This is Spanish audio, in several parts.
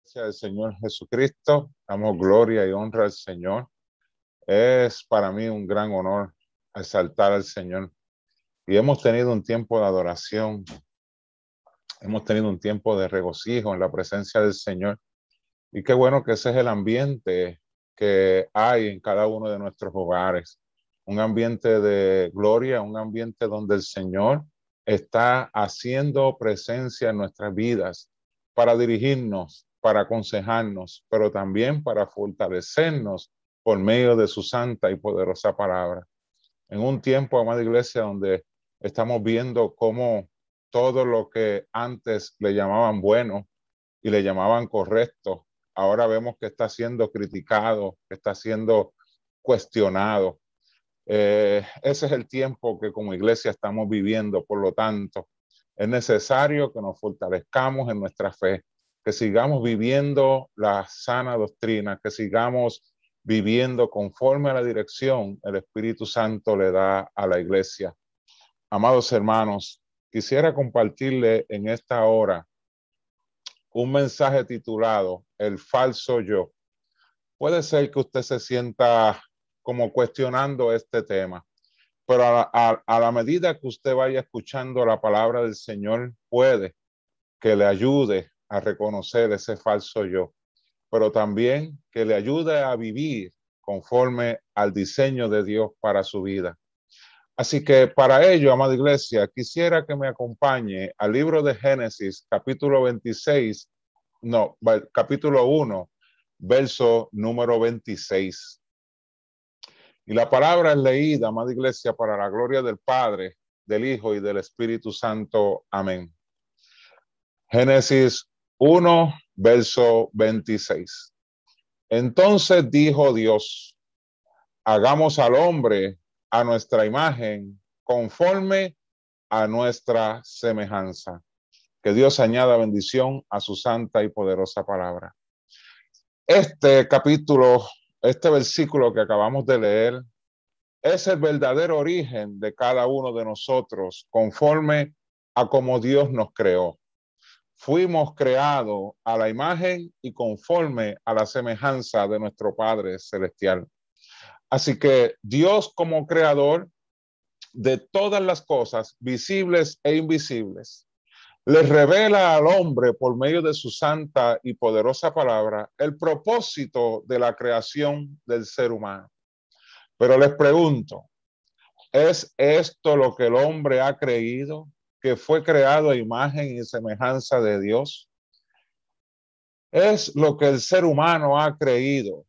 Gracias al Señor Jesucristo, damos gloria y honra al Señor. Es para mí un gran honor exaltar al Señor. Y hemos tenido un tiempo de adoración, hemos tenido un tiempo de regocijo en la presencia del Señor. Y qué bueno que ese es el ambiente que hay en cada uno de nuestros hogares. Un ambiente de gloria, un ambiente donde el Señor está haciendo presencia en nuestras vidas para dirigirnos, para aconsejarnos, pero también para fortalecernos por medio de su santa y poderosa palabra. En un tiempo, amada iglesia, donde estamos viendo cómo todo lo que antes le llamaban bueno y le llamaban correcto, ahora vemos que está siendo criticado, que está siendo cuestionado. Ese es el tiempo que como iglesia estamos viviendo. Por lo tanto, es necesario que nos fortalezcamos en nuestra fe, que sigamos viviendo la sana doctrina, que sigamos viviendo conforme a la dirección el Espíritu Santo le da a la iglesia. Amados hermanos, quisiera compartirle en esta hora un mensaje titulado El falso yo. Puede ser que usted se sienta como cuestionando este tema, pero a la medida que usted vaya escuchando la palabra del Señor, puede que le ayude a reconocer ese falso yo, pero también que le ayude a vivir conforme al diseño de Dios para su vida. Así que para ello, amada iglesia, quisiera que me acompañe al libro de Génesis, capítulo 26, capítulo 1, verso número 26. Y la palabra es leída, amada iglesia, para la gloria del Padre, del Hijo y del Espíritu Santo. Amén. Génesis 1, verso 26. Entonces dijo Dios, hagamos al hombre a nuestra imagen, conforme a nuestra semejanza. Que Dios añada bendición a su santa y poderosa palabra. Este capítulo, este versículo que acabamos de leer, es el verdadero origen de cada uno de nosotros, conforme a como Dios nos creó. Fuimos creados a la imagen y conforme a la semejanza de nuestro Padre Celestial. Así que Dios, como creador de todas las cosas, visibles e invisibles, le revela al hombre por medio de su santa y poderosa palabra el propósito de la creación del ser humano. Pero les pregunto, ¿es esto lo que el hombre ha creído? ¿Que fue creado a imagen y semejanza de Dios? ¿Es lo que el ser humano ha creído?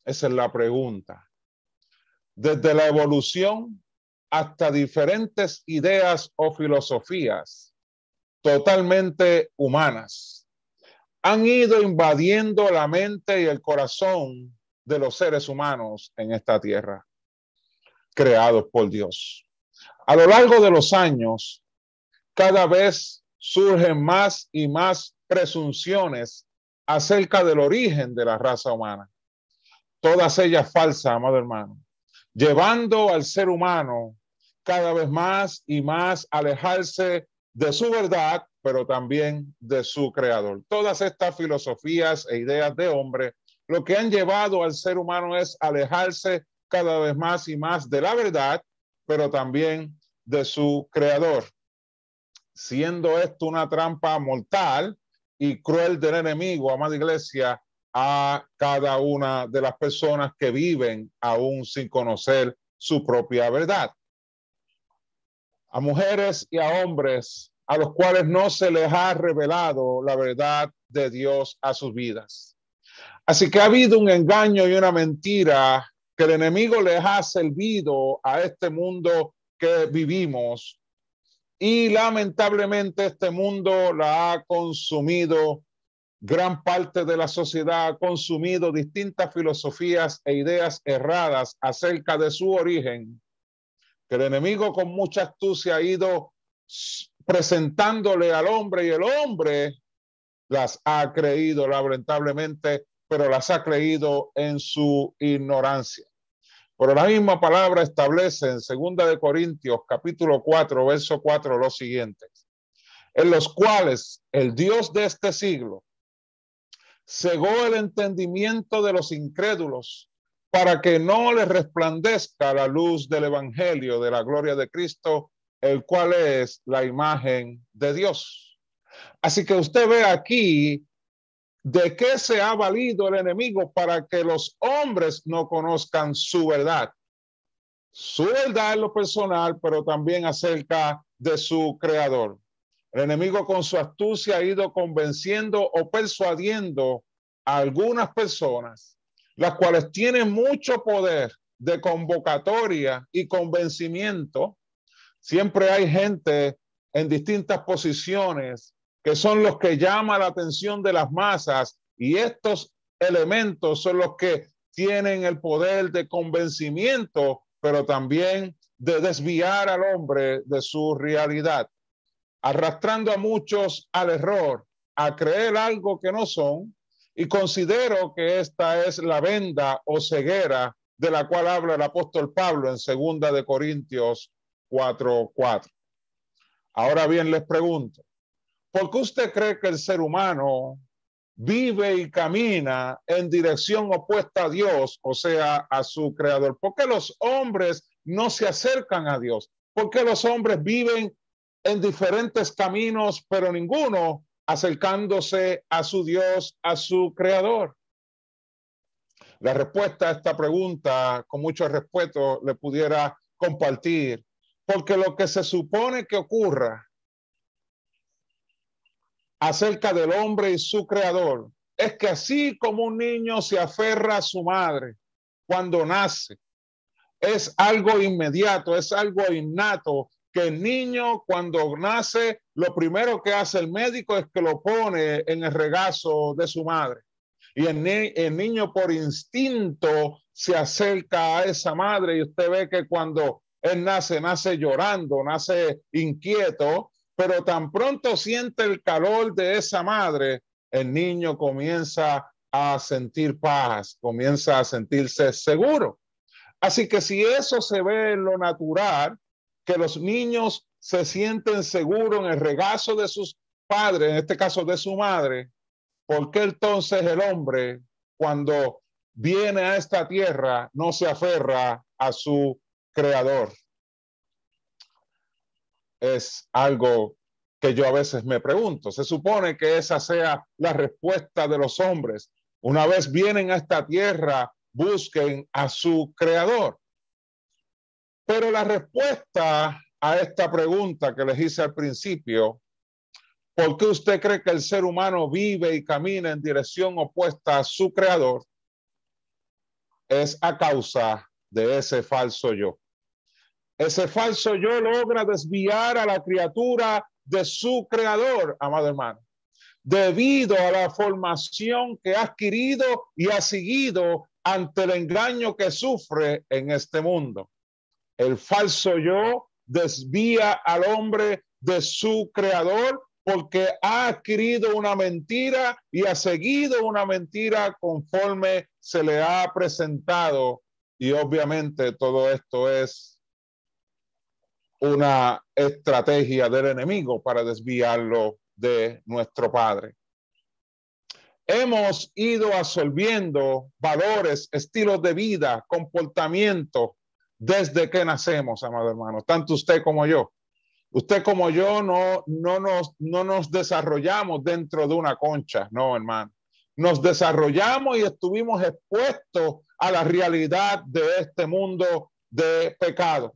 Esa es la pregunta. Desde la evolución hasta diferentes ideas o filosofías totalmente humanas han ido invadiendo la mente y el corazón de los seres humanos en esta tierra, creados por Dios. A lo largo de los años, cada vez surgen más y más presunciones acerca del origen de la raza humana. Todas ellas falsas, amado hermano, llevando al ser humano cada vez más y más a alejarse de su verdad, pero también de su creador. Todas estas filosofías e ideas de hombre, lo que han llevado al ser humano es alejarse cada vez más y más de la verdad, pero también de su creador, siendo esto una trampa mortal y cruel del enemigo, amada iglesia, a cada una de las personas que viven aún sin conocer su propia verdad. A mujeres y a hombres a los cuales no se les ha revelado la verdad de Dios a sus vidas. Así que ha habido un engaño y una mentira que el enemigo les ha servido a este mundo que vivimos, y lamentablemente este mundo la ha consumido. Gran parte de la sociedad ha consumido distintas filosofías e ideas erradas acerca de su origen, que el enemigo con mucha astucia ha ido presentándole al hombre, y el hombre las ha creído lamentablemente, pero las ha creído en su ignorancia. Pero la misma palabra establece en 2 Corintios capítulo 4, verso 4 lo siguiente: en los cuales el Dios de este siglo cegó el entendimiento de los incrédulos para que no les resplandezca la luz del evangelio de la gloria de Cristo, el cual es la imagen de Dios. Así que usted ve aquí de qué se ha valido el enemigo para que los hombres no conozcan su verdad en lo personal, pero también acerca de su creador. El enemigo con su astucia ha ido convenciendo o persuadiendo a algunas personas, las cuales tienen mucho poder de convocatoria y convencimiento. Siempre hay gente en distintas posiciones que son los que llaman la atención de las masas, y estos elementos son los que tienen el poder de convencimiento, pero también de desviar al hombre de su realidad, arrastrando a muchos al error, a creer algo que no son, y considero que esta es la venda o ceguera de la cual habla el apóstol Pablo en 2 de Corintios 4:4. Ahora bien, les pregunto, ¿por qué usted cree que el ser humano vive y camina en dirección opuesta a Dios, o sea, a su creador? ¿Por qué los hombres no se acercan a Dios? ¿Por qué los hombres viven en diferentes caminos, pero ninguno acercándose a su Dios, a su creador? La respuesta a esta pregunta, con mucho respeto, le pudiera compartir, porque lo que se supone que ocurra acerca del hombre y su creador es que así como un niño se aferra a su madre cuando nace, es algo inmediato, es algo innato, que el niño cuando nace, lo primero que hace el médico es que lo pone en el regazo de su madre. Y el niño por instinto se acerca a esa madre, y usted ve que cuando él nace, nace llorando, nace inquieto, pero tan pronto siente el calor de esa madre, el niño comienza a sentir paz, comienza a sentirse seguro. Así que si eso se ve en lo natural, que los niños se sienten seguros en el regazo de sus padres, en este caso de su madre, ¿por qué entonces el hombre, cuando viene a esta tierra, no se aferra a su creador? Es algo que yo a veces me pregunto. Se supone que esa sea la respuesta de los hombres. Una vez vienen a esta tierra, busquen a su creador. Pero la respuesta a esta pregunta que les hice al principio, ¿por qué usted cree que el ser humano vive y camina en dirección opuesta a su creador? Es a causa de ese falso yo. Ese falso yo logra desviar a la criatura de su creador, amado hermano, debido a la formación que ha adquirido y ha seguido ante el engaño que sufre en este mundo. El falso yo desvía al hombre de su creador porque ha adquirido una mentira y ha seguido una mentira conforme se le ha presentado. Y obviamente todo esto es una estrategia del enemigo para desviarlo de nuestro Padre. Hemos ido absorbiendo valores, estilos de vida, comportamientos desde que nacemos, amado hermano, tanto usted como yo. Usted como yo no nos desarrollamos dentro de una concha, no, hermano. Nos desarrollamos y estuvimos expuestos a la realidad de este mundo de pecado.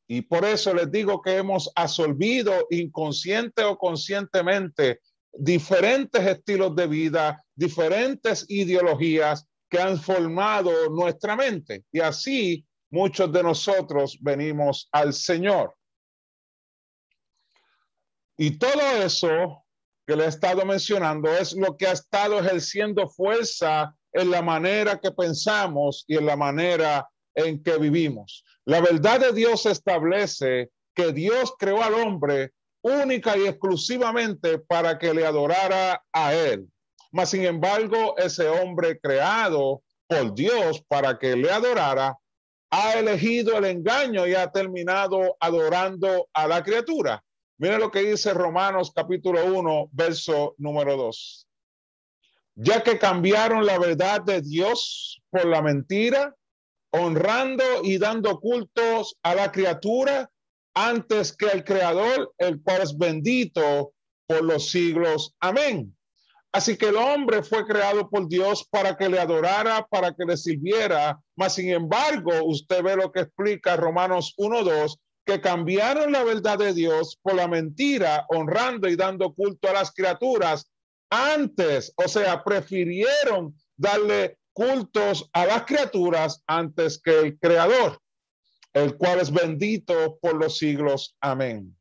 Y por eso les digo que hemos absorbido inconsciente o conscientemente diferentes estilos de vida, diferentes ideologías que han formado nuestra mente. Y así muchos de nosotros venimos al Señor. Y todo eso que le he estado mencionando es lo que ha estado ejerciendo fuerza en la manera que pensamos y en la manera en que vivimos. La verdad de Dios establece que Dios creó al hombre única y exclusivamente para que le adorara a él. Mas, sin embargo, ese hombre creado por Dios para que le adorara, ha elegido el engaño y ha terminado adorando a la criatura. Mira lo que dice Romanos capítulo 1, verso número 2. ya que cambiaron la verdad de Dios por la mentira, honrando y dando cultos a la criatura antes que al Creador, el cual es bendito por los siglos. Amén. Así que el hombre fue creado por Dios para que le adorara, para que le sirviera, mas sin embargo, usted ve lo que explica Romanos 1:2, que cambiaron la verdad de Dios por la mentira, honrando y dando culto a las criaturas antes, o sea, prefirieron darle cultos a las criaturas antes que el Creador, el cual es bendito por los siglos. Amén.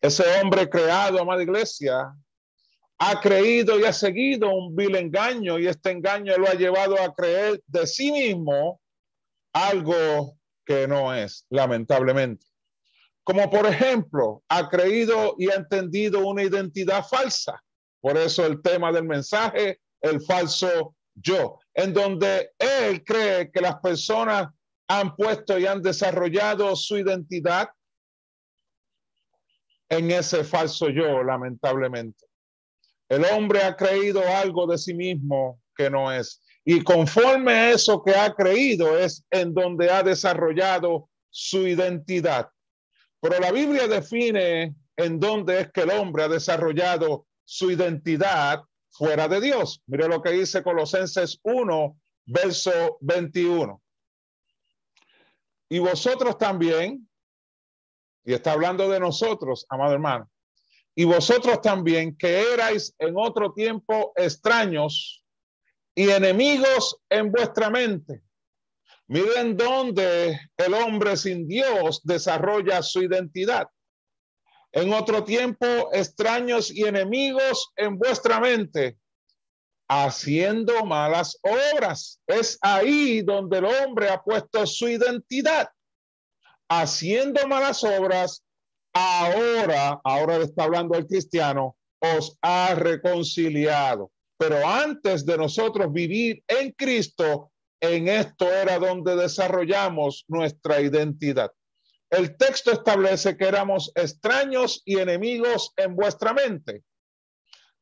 Ese hombre creado, amada iglesia, ha creído y ha seguido un vil engaño, y este engaño lo ha llevado a creer de sí mismo algo que no es, lamentablemente. Como por ejemplo, ha creído y ha entendido una identidad falsa. Por eso el tema del mensaje, el falso yo, en donde él cree que las personas han puesto y han desarrollado su identidad en ese falso yo, lamentablemente. El hombre ha creído algo de sí mismo que no es. Y conforme a eso que ha creído es en donde ha desarrollado su identidad. Pero la Biblia define en dónde es que el hombre ha desarrollado su identidad fuera de Dios. Mire lo que dice Colosenses 1, verso 21. Y vosotros también, y está hablando de nosotros, amado hermano, y vosotros también, que erais en otro tiempo extraños y enemigos en vuestra mente. Miren dónde el hombre sin Dios desarrolla su identidad. En otro tiempo, extraños y enemigos en vuestra mente, haciendo malas obras. Es ahí donde el hombre ha puesto su identidad. Haciendo malas obras, ahora le está hablando el cristiano, os ha reconciliado. Pero antes de nosotros vivir en Cristo, en esto era donde desarrollamos nuestra identidad. El texto establece que éramos extraños y enemigos en vuestra mente,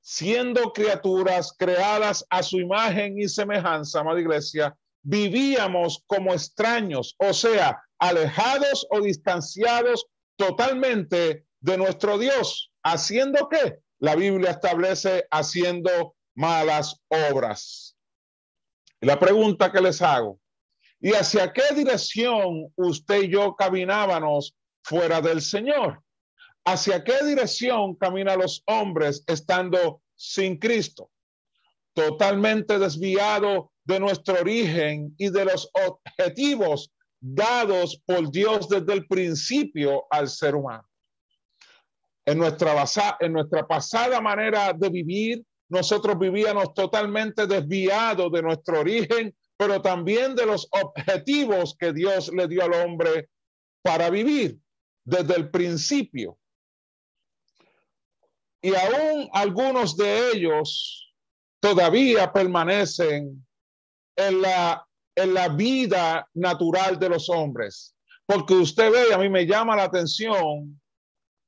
siendo criaturas creadas a su imagen y semejanza, amada iglesia, vivíamos como extraños, o sea, alejados o distanciados totalmente de nuestro Dios. ¿Haciendo qué? La Biblia establece haciendo malas obras. Y la pregunta que les hago, ¿y hacia qué dirección usted y yo caminábamos fuera del Señor? ¿Hacia qué dirección caminan los hombres estando sin Cristo? Totalmente desviado de nuestro origen y de los objetivos dados por Dios desde el principio al ser humano. En nuestra pasada manera de vivir, nosotros vivíamos totalmente desviados de nuestro origen, pero también de los objetivos que Dios le dio al hombre para vivir desde el principio. Y aún algunos de ellos todavía permanecen en la vida natural de los hombres. Porque usted ve, a mí me llama la atención,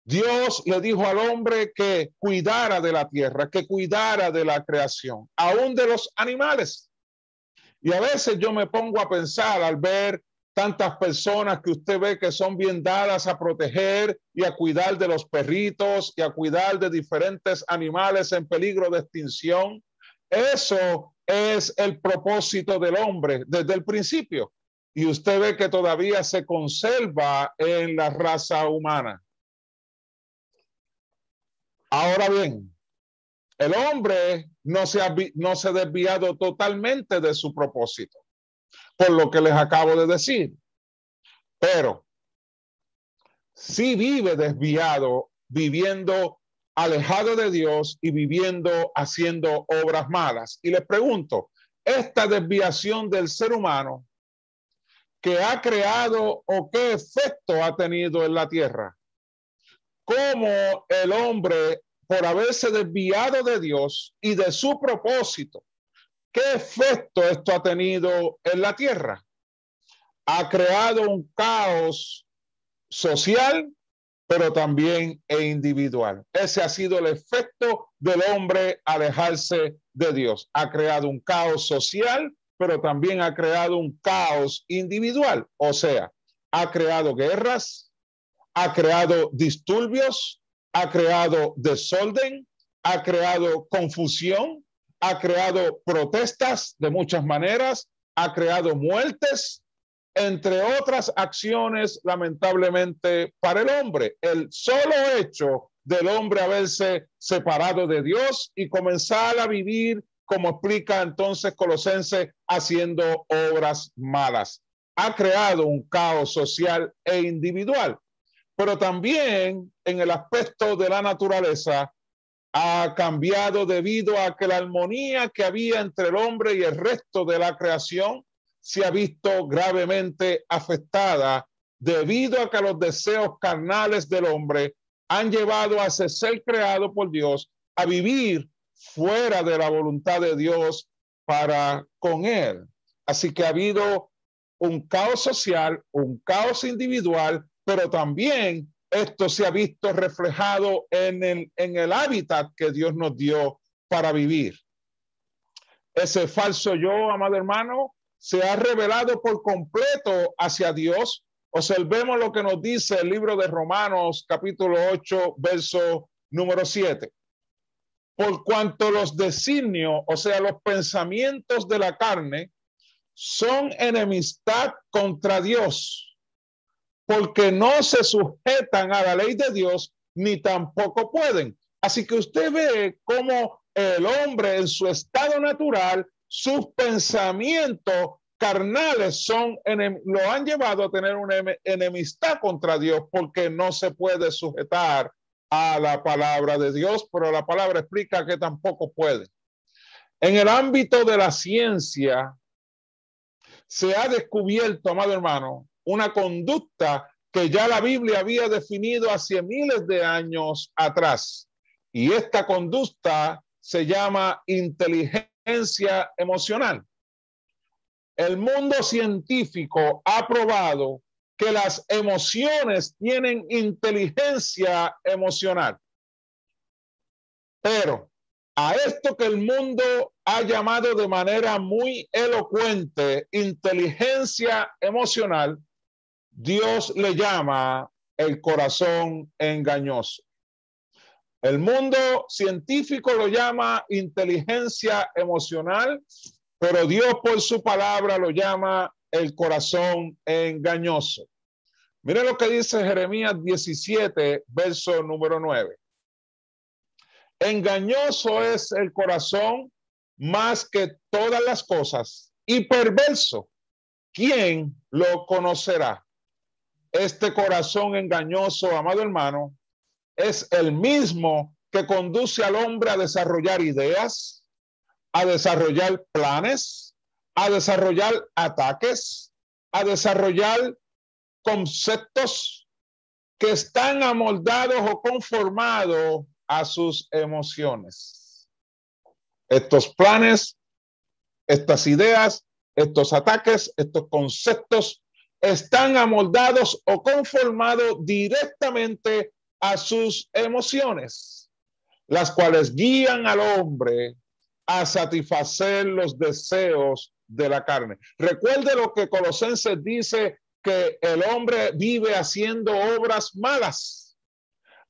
Dios le dijo al hombre que cuidara de la tierra, que cuidara de la creación, aún de los animales. Y a veces yo me pongo a pensar al ver tantas personas que usted ve que son bien dadas a proteger y a cuidar de los perritos y a cuidar de diferentes animales en peligro de extinción. Eso es el propósito del hombre desde el principio. Y usted ve que todavía se conserva en la raza humana. Ahora bien, el hombre no se ha desviado totalmente de su propósito, por lo que les acabo de decir. Pero sí vive desviado, viviendo alejado de Dios y viviendo haciendo obras malas. Y les pregunto, esta desviación del ser humano, ¿qué ha creado o qué efecto ha tenido en la tierra? ¿Cómo el hombre, por haberse desviado de Dios y de su propósito, qué efecto esto ha tenido en la tierra? Ha creado un caos social, pero también individual. Ese ha sido el efecto del hombre alejarse de Dios. Ha creado un caos social, pero también ha creado un caos individual. O sea, ha creado guerras, ha creado disturbios, ha creado desorden, ha creado confusión, ha creado protestas de muchas maneras, ha creado muertes, entre otras acciones, lamentablemente, para el hombre. El solo hecho del hombre haberse separado de Dios y comenzar a vivir, como explica entonces Colosenses, haciendo obras malas. Ha creado un caos social e individual, pero también en el aspecto de la naturaleza ha cambiado debido a que la armonía que había entre el hombre y el resto de la creación se ha visto gravemente afectada debido a que los deseos carnales del hombre han llevado a ese ser creado por Dios a vivir fuera de la voluntad de Dios para con él. Así que ha habido un caos social, un caos individual, pero también esto se ha visto reflejado en el hábitat que Dios nos dio para vivir. Ese falso yo, amado hermano, se ha revelado por completo hacia Dios. Observemos lo que nos dice el libro de Romanos, capítulo 8, verso número 7. Por cuanto los designios, o sea, los pensamientos de la carne, son enemistad contra Dios, porque no se sujetan a la ley de Dios, ni tampoco pueden. Así que usted ve cómo el hombre en su estado natural, sus pensamientos carnales lo han llevado a tener una enemistad contra Dios, porque no se puede sujetar a la palabra de Dios, pero la palabra explica que tampoco puede. En el ámbito de la ciencia, se ha descubierto, amado hermano, una conducta que ya la Biblia había definido hace miles de años atrás. Y esta conducta se llama inteligencia emocional. El mundo científico ha probado que las emociones tienen inteligencia emocional. Pero a esto que el mundo ha llamado de manera muy elocuente inteligencia emocional, Dios le llama el corazón engañoso. El mundo científico lo llama inteligencia emocional, pero Dios por su palabra lo llama el corazón engañoso. Miren lo que dice Jeremías 17, verso número 9. Engañoso es el corazón más que todas las cosas y perverso. ¿Quién lo conocerá? Este corazón engañoso, amado hermano, es el mismo que conduce al hombre a desarrollar ideas, a desarrollar planes, a desarrollar ataques, a desarrollar conceptos que están amoldados o conformados a sus emociones. Estos planes, estas ideas, estos ataques, estos conceptos están amoldados o conformados directamente a sus emociones, las cuales guían al hombre a satisfacer los deseos de la carne. Recuerde lo que Colosenses dice, que el hombre vive haciendo obras malas.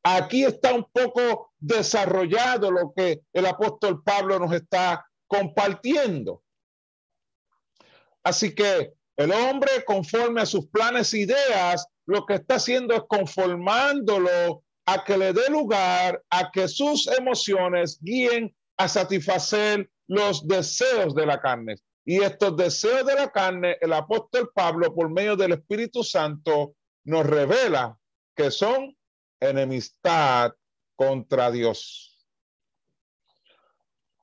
Aquí está un poco desarrollado lo que el apóstol Pablo nos está compartiendo. Así que el hombre, conforme a sus planes e ideas, lo que está haciendo es conformándolo a que le dé lugar a que sus emociones guíen a satisfacer los deseos de la carne. Y estos deseos de la carne, el apóstol Pablo, por medio del Espíritu Santo, nos revela que son enemistad contra Dios.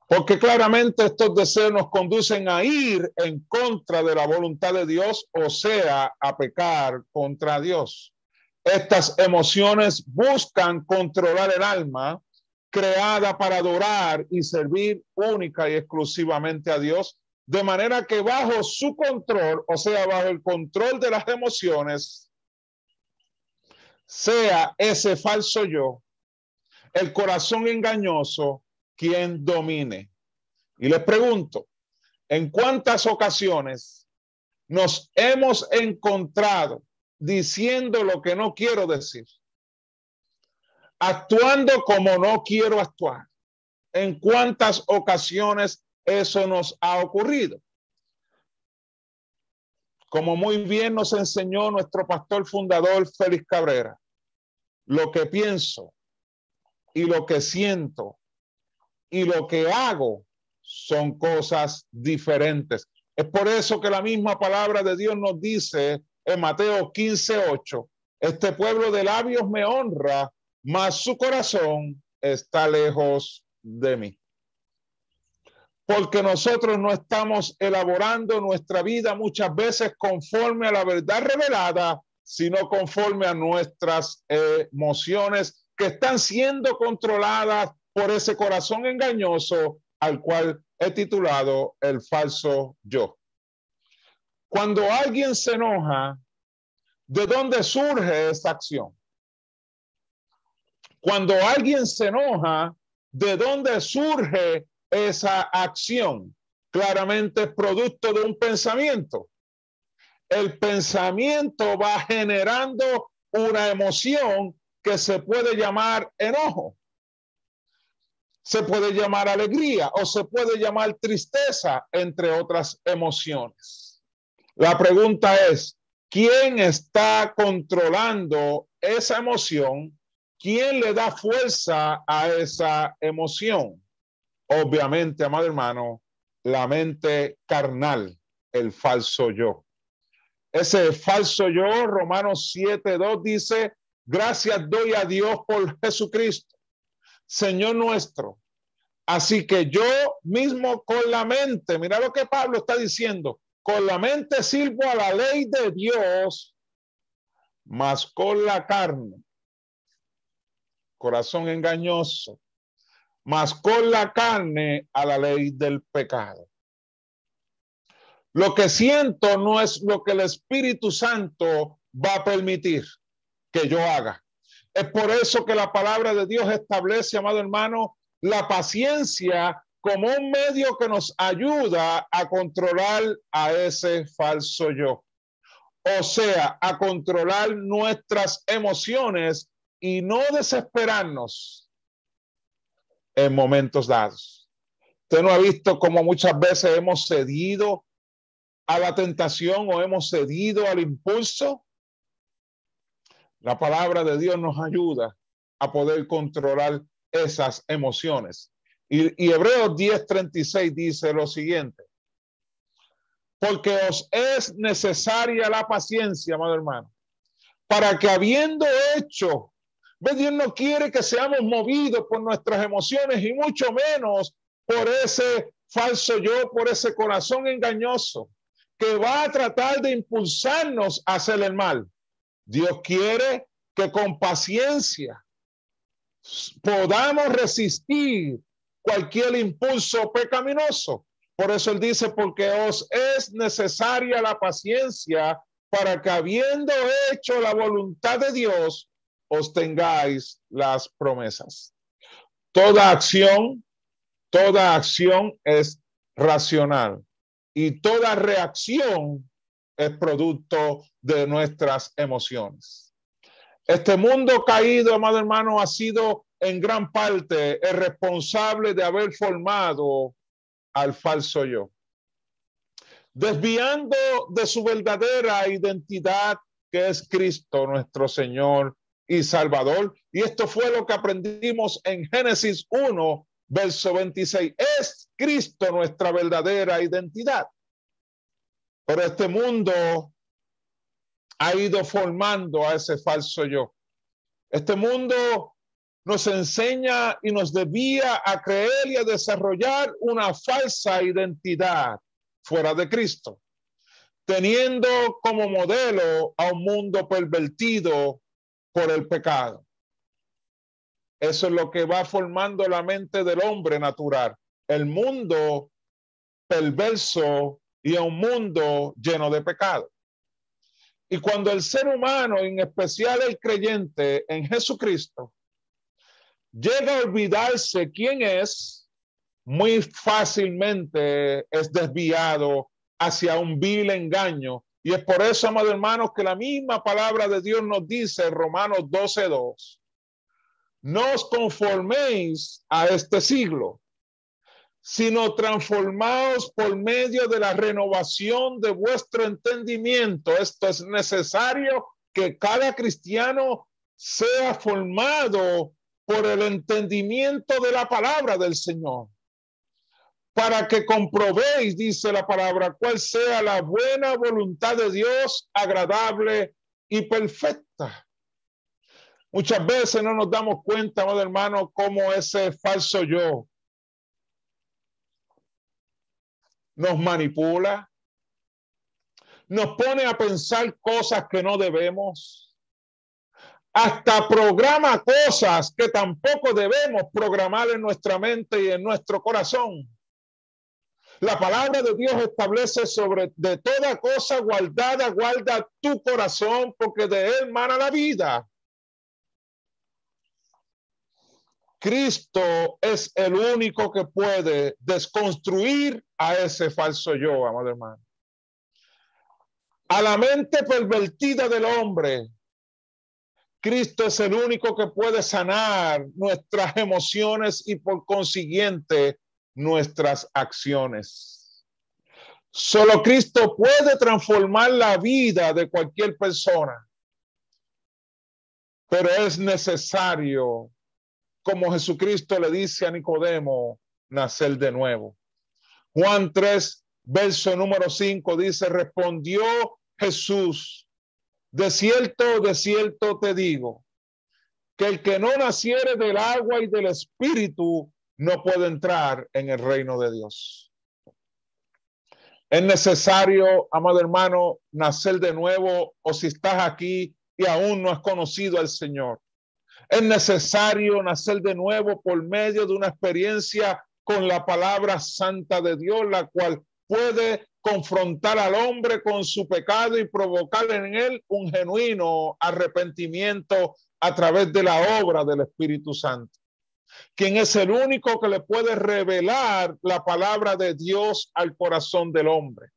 Porque claramente estos deseos nos conducen a ir en contra de la voluntad de Dios, o sea, a pecar contra Dios. Estas emociones buscan controlar el alma, creada para adorar y servir única y exclusivamente a Dios, de manera que bajo su control, o sea, bajo el control de las emociones, sea ese falso yo, el corazón engañoso, quien domine. Y les pregunto, ¿en cuántas ocasiones nos hemos encontrado diciendo lo que no quiero decir? Actuando como no quiero actuar. ¿En cuántas ocasiones eso nos ha ocurrido? Como muy bien nos enseñó nuestro pastor fundador Félix Cabrera, lo que pienso y lo que siento y lo que hago son cosas diferentes. Es por eso que la misma palabra de Dios nos dice en Mateo 15:8, este pueblo de labios me honra, mas su corazón está lejos de mí. Porque nosotros no estamos elaborando nuestra vida muchas veces conforme a la verdad revelada, sino conforme a nuestras emociones que están siendo controladas por ese corazón engañoso al cual he titulado el falso yo. Cuando alguien se enoja, ¿de dónde surge esa acción? Cuando alguien se enoja, ¿de dónde surge esa acción? Claramente es producto de un pensamiento. El pensamiento va generando una emoción que se puede llamar enojo, se puede llamar alegría o se puede llamar tristeza, entre otras emociones. La pregunta es, ¿quién está controlando esa emoción? ¿Quién le da fuerza a esa emoción? Obviamente, amado hermano, la mente carnal, el falso yo. Ese falso yo, Romanos 7:2 dice, gracias doy a Dios por Jesucristo, Señor nuestro. Así que yo mismo con la mente, mira lo que Pablo está diciendo, con la mente sirvo a la ley de Dios, mas con la carne, corazón engañoso, mas con la carne a la ley del pecado. Lo que siento no es lo que el Espíritu Santo va a permitir que yo haga. Es por eso que la palabra de Dios establece, amado hermano, la paciencia como un medio que nos ayuda a controlar a ese falso yo. O sea, a controlar nuestras emociones y no desesperarnos en momentos dados. Usted no ha visto cómo muchas veces hemos cedido a la tentación o hemos cedido al impulso. La palabra de Dios nos ayuda a poder controlar esas emociones. Y Hebreos 10:36 dice lo siguiente, porque os es necesaria la paciencia, amado hermano, para que habiendo hecho, Dios no quiere que seamos movidos por nuestras emociones y mucho menos por ese falso yo, por ese corazón engañoso que va a tratar de impulsarnos a hacer el mal. Dios quiere que con paciencia podamos resistir cualquier impulso pecaminoso. Por eso él dice, porque os es necesaria la paciencia para que habiendo hecho la voluntad de Dios, os tengáis las promesas. Toda acción es racional y toda reacción es producto de nuestras emociones. Este mundo caído, amado hermano, ha sido en gran parte el responsable de haber formado al falso yo, desviando de su verdadera identidad, que es Cristo, nuestro Señor y Salvador. Y esto fue lo que aprendimos en Génesis 1, verso 26. Es Cristo nuestra verdadera identidad. Pero este mundo ha ido formando a ese falso yo. Este mundo nos enseña y nos desvía a creer y a desarrollar una falsa identidad fuera de Cristo, teniendo como modelo a un mundo pervertido por el pecado. Eso es lo que va formando la mente del hombre natural, el mundo perverso y un mundo lleno de pecado. Y cuando el ser humano, en especial el creyente en Jesucristo, llega a olvidarse quién es, muy fácilmente es desviado hacia un vil engaño. Y es por eso, amados hermanos, que la misma palabra de Dios nos dice en Romanos 12:2, no os conforméis a este siglo, sino transformaos por medio de la renovación de vuestro entendimiento. Esto es necesario, que cada cristiano sea formado por el entendimiento de la palabra del Señor, para que comprobéis, dice la palabra, cuál sea la buena voluntad de Dios, agradable y perfecta. Muchas veces no nos damos cuenta, amado hermano, cómo ese falso yo nos manipula, nos pone a pensar cosas que no debemos, hasta programa cosas que tampoco debemos programar en nuestra mente y en nuestro corazón. La palabra de Dios establece sobre de toda cosa guardada, guarda tu corazón, porque de él mana la vida. Cristo es el único que puede desconstruir a ese falso yo, amado hermano. A la mente pervertida del hombre, Cristo es el único que puede sanar nuestras emociones y por consiguiente nuestras acciones. Solo Cristo puede transformar la vida de cualquier persona, pero es necesario, como Jesucristo le dice a Nicodemo, nacer de nuevo. Juan 3, verso número 5 dice, respondió Jesús, de cierto te digo, que el que no naciere del agua y del espíritu no puede entrar en el reino de Dios. Es necesario, amado hermano, nacer de nuevo, o si estás aquí y aún no has conocido al Señor, es necesario nacer de nuevo por medio de una experiencia con la palabra santa de Dios, la cual puede confrontar al hombre con su pecado y provocar en él un genuino arrepentimiento a través de la obra del Espíritu Santo, quien es el único que le puede revelar la palabra de Dios al corazón del hombre.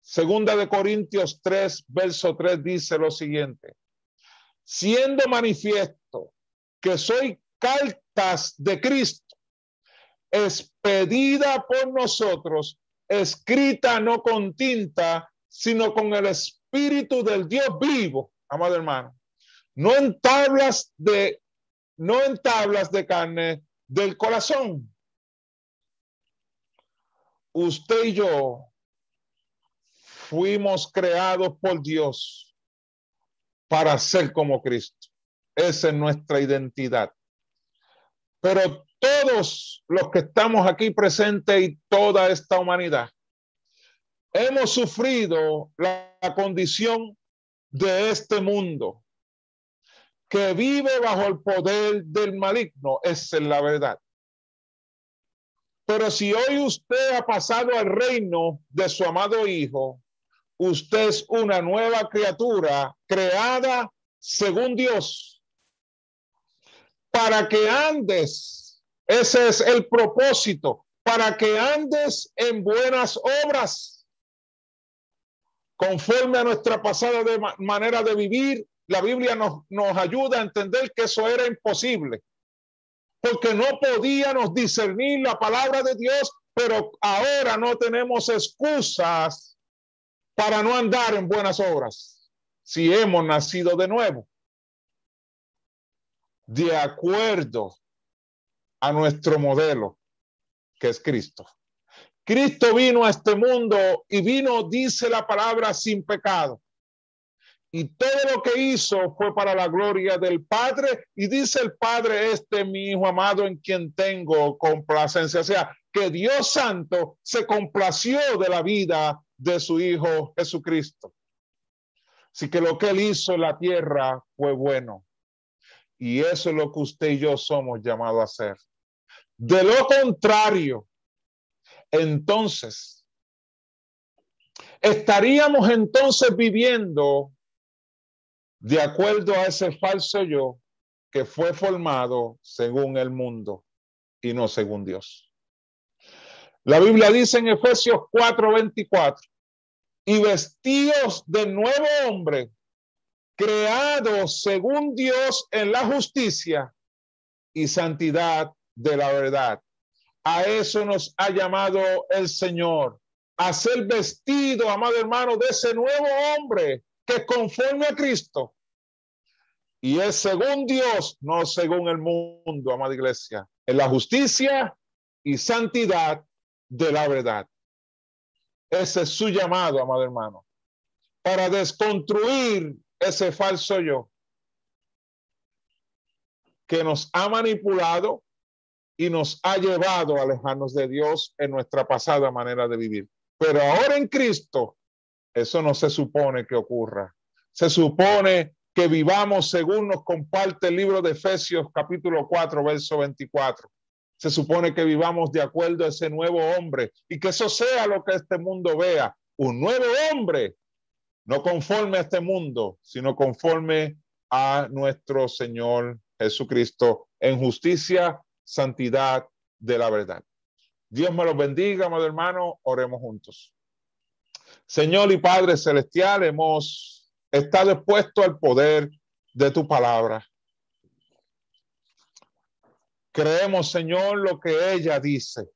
Segunda de Corintios 3, verso 3 dice lo siguiente, siendo manifiesto que soy cartas de Cristo, expedida por nosotros, escrita no con tinta, sino con el Espíritu del Dios vivo, amado hermano, no en tablas de carne del corazón. Usted y yo fuimos creados por Dios para ser como Cristo. Esa es nuestra identidad. Pero todos los que estamos aquí presentes y toda esta humanidad hemos sufrido la condición de este mundo que vive bajo el poder del maligno. Esa es la verdad. Pero si hoy usted ha pasado al reino de su amado Hijo, usted es una nueva criatura creada según Dios, para que andes, ese es el propósito, para que andes en buenas obras, conforme a nuestra pasada manera de vivir. La Biblia nos ayuda a entender que eso era imposible, porque no podíamos discernir la palabra de Dios, pero ahora no tenemos excusas para no andar en buenas obras, si hemos nacido de nuevo, de acuerdo a nuestro modelo, que es Cristo. Cristo vino a este mundo y vino, dice la palabra, sin pecado. Y todo lo que hizo fue para la gloria del Padre. Y dice el Padre, este mi Hijo amado en quien tengo complacencia. O sea, que Dios Santo se complació de la vida de su Hijo Jesucristo. Así que lo que él hizo en la tierra fue bueno. Y eso es lo que usted y yo somos llamados a hacer. De lo contrario, entonces, estaríamos entonces viviendo de acuerdo a ese falso yo que fue formado según el mundo y no según Dios. La Biblia dice en Efesios 4:24, y vestidos de nuevo hombre, creados según Dios en la justicia y santidad de la verdad. A eso nos ha llamado el Señor, a ser vestido, amado hermano, de ese nuevo hombre que es conforme a Cristo. Y es según Dios, no según el mundo, amada iglesia, en la justicia y santidad de la verdad. Ese es su llamado, amado hermano, para desconstruir ese falso yo que nos ha manipulado y nos ha llevado a alejarnos de Dios en nuestra pasada manera de vivir. Pero ahora en Cristo, eso no se supone que ocurra. Se supone que vivamos según nos comparte el libro de Efesios capítulo 4, verso 24. Se supone que vivamos de acuerdo a ese nuevo hombre y que eso sea lo que este mundo vea. Un nuevo hombre, no conforme a este mundo, sino conforme a nuestro Señor Jesucristo en justicia, santidad de la verdad. Dios me los bendiga, amado hermano. Oremos juntos. Señor y Padre Celestial, hemos estado expuestos al poder de tu palabra. Creemos, Señor, lo que ella dice,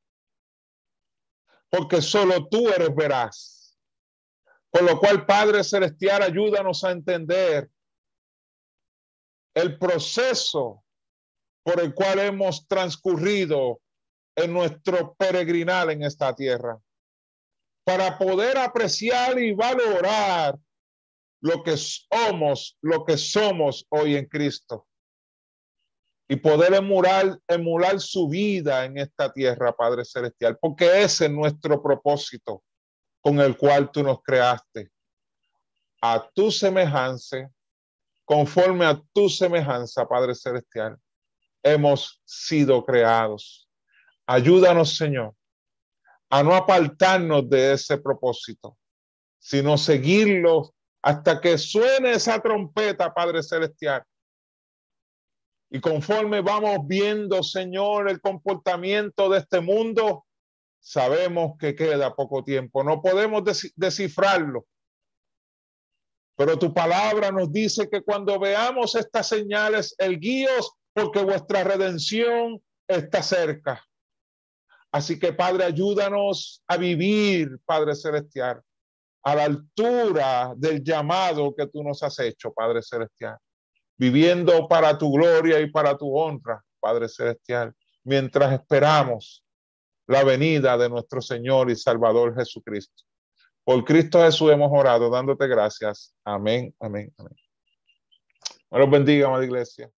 porque solo tú eres veraz. Por lo cual, Padre Celestial, ayúdanos a entender el proceso por el cual hemos transcurrido en nuestro peregrinar en esta tierra, para poder apreciar y valorar lo que somos hoy en Cristo y poder emular su vida en esta tierra, Padre Celestial, porque ese es nuestro propósito con el cual tú nos creaste, a tu semejanza, conforme a tu semejanza, Padre Celestial, hemos sido creados. Ayúdanos, Señor, a no apartarnos de ese propósito, sino seguirlo hasta que suene esa trompeta, Padre Celestial. Y conforme vamos viendo, Señor, el comportamiento de este mundo, sabemos que queda poco tiempo. No podemos descifrarlo. Pero tu palabra nos dice que cuando veamos estas señales, erguíos, porque vuestra redención está cerca. Así que, Padre, ayúdanos a vivir, Padre Celestial, a la altura del llamado que tú nos has hecho, Padre Celestial, viviendo para tu gloria y para tu honra, Padre Celestial, mientras esperamos la venida de nuestro Señor y Salvador Jesucristo. Por Cristo Jesús hemos orado, dándote gracias. Amén, amén, amén. Dios bendiga, amada iglesia.